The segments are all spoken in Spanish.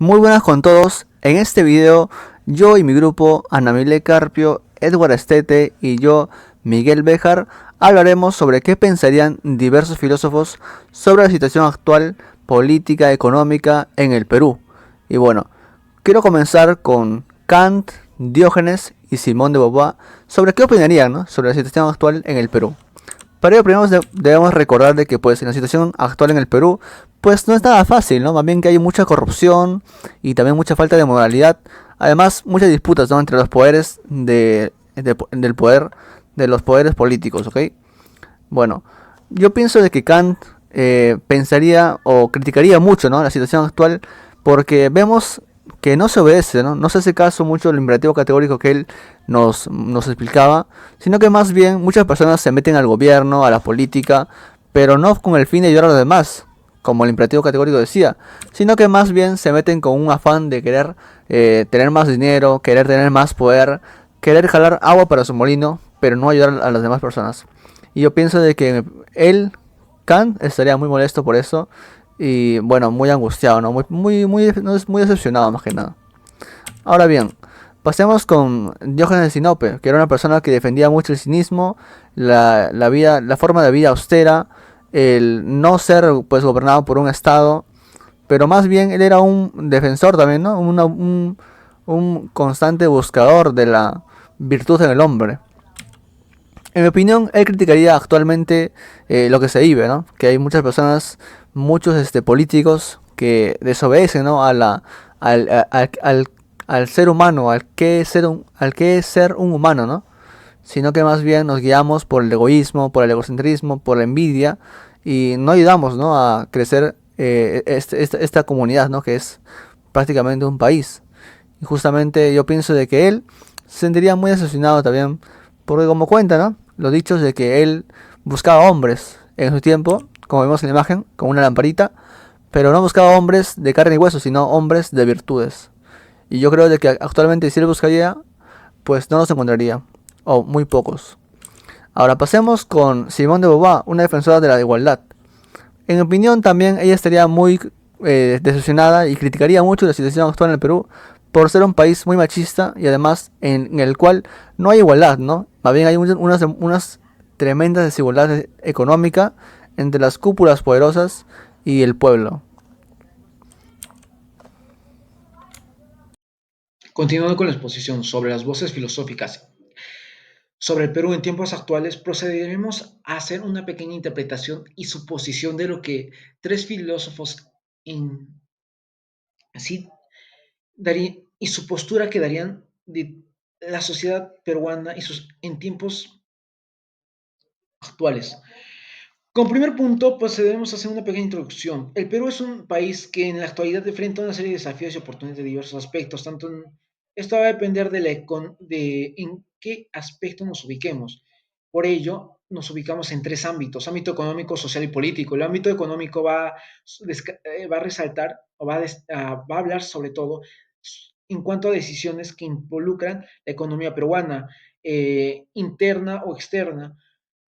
Muy buenas con todos. En este video, yo y mi grupo, Anamile Carpio, Edward Estete y yo, Miguel Béjar, hablaremos sobre qué pensarían diversos filósofos sobre la situación actual política económica en el Perú. Y bueno, quiero comenzar con Kant, Diógenes y Simón de Beauvoir sobre qué opinarían, ¿no?, sobre la situación actual en el Perú. Para ello primero debemos recordar de que pues en la situación actual en el Perú pues no es nada fácil, ¿no? Más bien que hay mucha corrupción y también mucha falta de moralidad. Además, muchas disputas, ¿no?, entre los poderes del poder de los poderes políticos, ¿ok? Bueno, yo pienso de que Kant pensaría o criticaría mucho, ¿no?, la situación actual porque vemos que no se obedece, ¿no? No se hace caso mucho del imperativo categórico que él nos explicaba, sino que más bien muchas personas se meten al gobierno, a la política, pero no con el fin de ayudar a los demás, como el imperativo categórico decía, sino que más bien se meten con un afán de querer tener más dinero, querer tener más poder, querer jalar agua para su molino, pero no ayudar a las demás personas. Y yo pienso de que él, Kant, estaría muy molesto por eso y bueno, muy angustiado, ¿no? No es muy decepcionado más que nada. Ahora bien, pasemos con Diógenes de Sinope, que era una persona que defendía mucho el cinismo, la forma de vida austera, el no ser pues gobernado por un estado, pero más bien él era un defensor también, ¿no? Un constante buscador de la virtud en el hombre. En mi opinión, él criticaría actualmente lo que se vive, ¿no? Que hay muchas personas, muchos políticos que desobedecen, ¿no?, al ser humano, al que es ser un humano, ¿no? Sino que más bien nos guiamos por el egoísmo, por el egocentrismo, por la envidia y no ayudamos, ¿no?, a crecer esta comunidad, ¿no?, que es prácticamente un país. Y justamente yo pienso de que él se sentiría muy decepcionado también, porque como cuenta, ¿no?, los dichos de que él buscaba hombres en su tiempo, como vemos en la imagen, con una lamparita, pero no buscaba hombres de carne y hueso, sino hombres de virtudes. Y yo creo de que actualmente si él buscaría, pues no los encontraría, o muy pocos. Ahora pasemos con Simone de Beauvoir, una defensora de la igualdad. En mi opinión también ella estaría muy decepcionada y criticaría mucho la situación actual en el Perú por ser un país muy machista y además en el cual no hay igualdad, ¿no? Más bien hay unas tremendas desigualdades económicas entre las cúpulas poderosas y el pueblo. Continuando con la exposición sobre las voces filosóficas sobre el Perú en tiempos actuales, procederemos a hacer una pequeña interpretación y suposición de lo que tres filósofos en sí darían y su postura que darían de la sociedad peruana y sus en tiempos actuales. Como primer punto, pues debemos hacer una pequeña introducción. El Perú es un país que en la actualidad enfrenta una serie de desafíos y oportunidades de diversos aspectos. Esto va a depender de en qué aspecto nos ubiquemos. Por ello, nos ubicamos en tres ámbitos: ámbito económico, social y político. El ámbito económico va a resaltar o va a hablar sobre todo en cuanto a decisiones que involucran la economía peruana, interna o externa,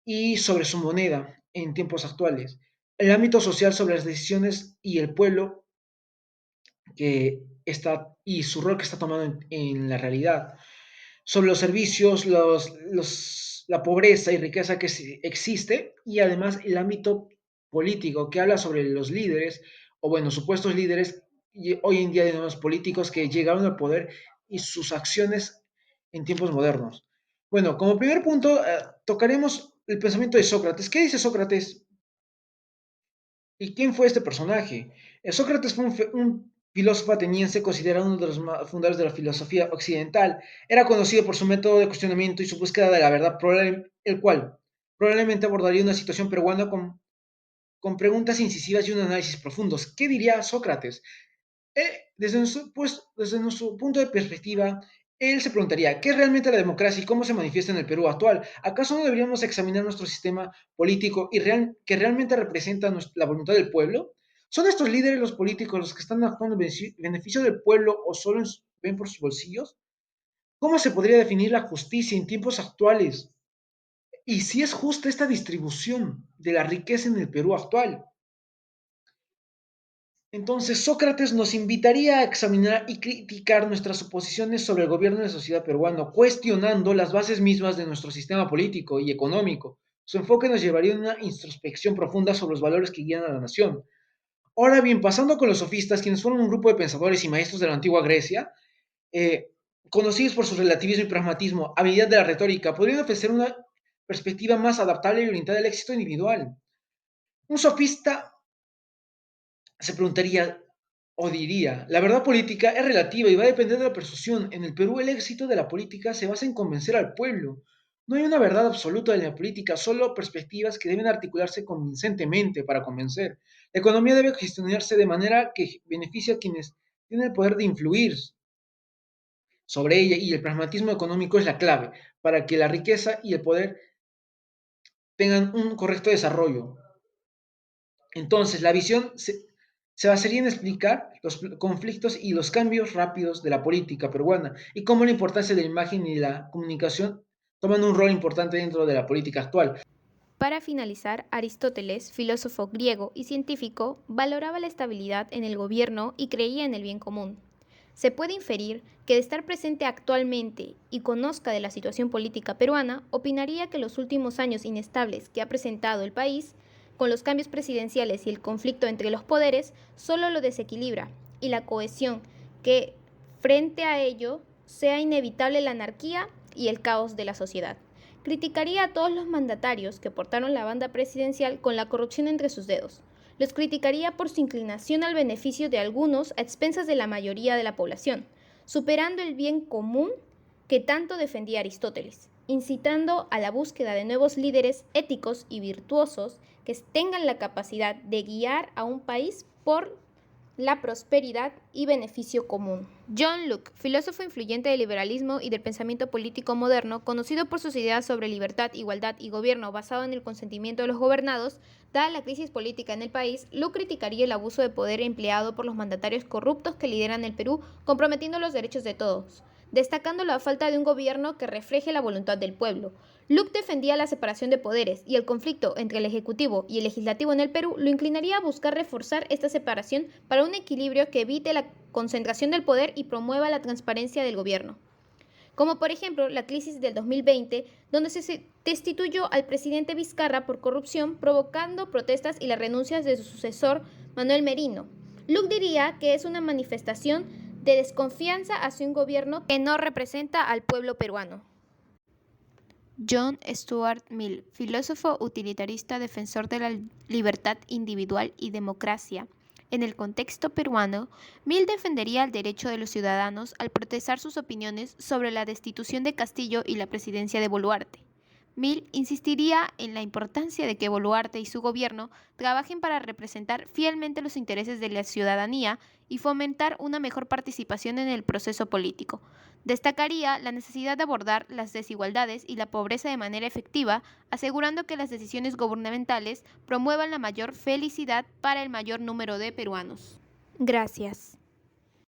y sobre su moneda en tiempos actuales. El ámbito social sobre las decisiones y el pueblo que está y su rol que está tomando en la realidad. Sobre los servicios, la pobreza y riqueza que existe, y además el ámbito político que habla sobre los líderes, o bueno, supuestos líderes, y hoy en día de nuevos políticos que llegaron al poder y sus acciones en tiempos modernos. Bueno, como primer punto, tocaremos el pensamiento de Sócrates. ¿Qué dice Sócrates? ¿Y quién fue este personaje? Sócrates fue un filósofo ateniense considerado uno de los fundadores de la filosofía occidental. Era conocido por su método de cuestionamiento y su búsqueda de la verdad, el cual probablemente abordaría una situación peruana con preguntas incisivas y un análisis profundos. ¿Qué diría Sócrates? Desde nuestro punto de perspectiva, él se preguntaría: ¿qué es realmente la democracia y cómo se manifiesta en el Perú actual? ¿Acaso no deberíamos examinar nuestro sistema político que realmente representa la voluntad del pueblo? ¿Son estos líderes los políticos los que están actuando en beneficio del pueblo o solo ven por sus bolsillos? ¿Cómo se podría definir la justicia en tiempos actuales? Y si es justa esta distribución de la riqueza en el Perú actual. Entonces, Sócrates nos invitaría a examinar y criticar nuestras suposiciones sobre el gobierno de la sociedad peruana, cuestionando las bases mismas de nuestro sistema político y económico. Su enfoque nos llevaría a una introspección profunda sobre los valores que guían a la nación. Ahora bien, pasando con los sofistas, quienes fueron un grupo de pensadores y maestros de la antigua Grecia, eh, conocidos por su relativismo y pragmatismo, habilidad de la retórica, podrían ofrecer una perspectiva más adaptable y orientada al éxito individual. Un sofista se preguntaría o diría, la verdad política es relativa y va a depender de la persuasión. En el Perú el éxito de la política se basa en convencer al pueblo. No hay una verdad absoluta de la política, solo perspectivas que deben articularse convincentemente para convencer. La economía debe gestionarse de manera que beneficie a quienes tienen el poder de influir sobre ella y el pragmatismo económico es la clave para que la riqueza y el poder tengan un correcto desarrollo. Entonces, la visión se basaría en explicar los conflictos y los cambios rápidos de la política peruana y cómo la importancia de la imagen y la comunicación toman un rol importante dentro de la política actual. Para finalizar, Aristóteles, filósofo griego y científico, valoraba la estabilidad en el gobierno y creía en el bien común. Se puede inferir que de estar presente actualmente y conozca de la situación política peruana, opinaría que los últimos años inestables que ha presentado el país, con los cambios presidenciales y el conflicto entre los poderes, solo lo desequilibra, y la cohesión que, frente a ello, sea inevitable la anarquía y el caos de la sociedad. Criticaría a todos los mandatarios que portaron la banda presidencial con la corrupción entre sus dedos. Los criticaría por su inclinación al beneficio de algunos a expensas de la mayoría de la población, superando el bien común que tanto defendía Aristóteles, incitando a la búsqueda de nuevos líderes éticos y virtuosos que tengan la capacidad de guiar a un país por la prosperidad y beneficio común. John Locke, filósofo influyente del liberalismo y del pensamiento político moderno, conocido por sus ideas sobre libertad, igualdad y gobierno basado en el consentimiento de los gobernados, dada la crisis política en el país, Locke criticaría el abuso de poder empleado por los mandatarios corruptos que lideran el Perú, comprometiendo los derechos de todos, destacando la falta de un gobierno que refleje la voluntad del pueblo. Locke defendía la separación de poderes y el conflicto entre el Ejecutivo y el Legislativo en el Perú lo inclinaría a buscar reforzar esta separación para un equilibrio que evite la concentración del poder y promueva la transparencia del gobierno. Como por ejemplo la crisis del 2020, donde se destituyó al presidente Vizcarra por corrupción, provocando protestas y las renuncias de su sucesor, Manuel Merino. Locke diría que es una manifestación de desconfianza hacia un gobierno que no representa al pueblo peruano. John Stuart Mill, filósofo utilitarista defensor de la libertad individual y democracia. En el contexto peruano, Mill defendería el derecho de los ciudadanos al protestar sus opiniones sobre la destitución de Castillo y la presidencia de Boluarte. Mill insistiría en la importancia de que Boluarte y su gobierno trabajen para representar fielmente los intereses de la ciudadanía y fomentar una mejor participación en el proceso político. Destacaría la necesidad de abordar las desigualdades y la pobreza de manera efectiva, asegurando que las decisiones gubernamentales promuevan la mayor felicidad para el mayor número de peruanos. Gracias.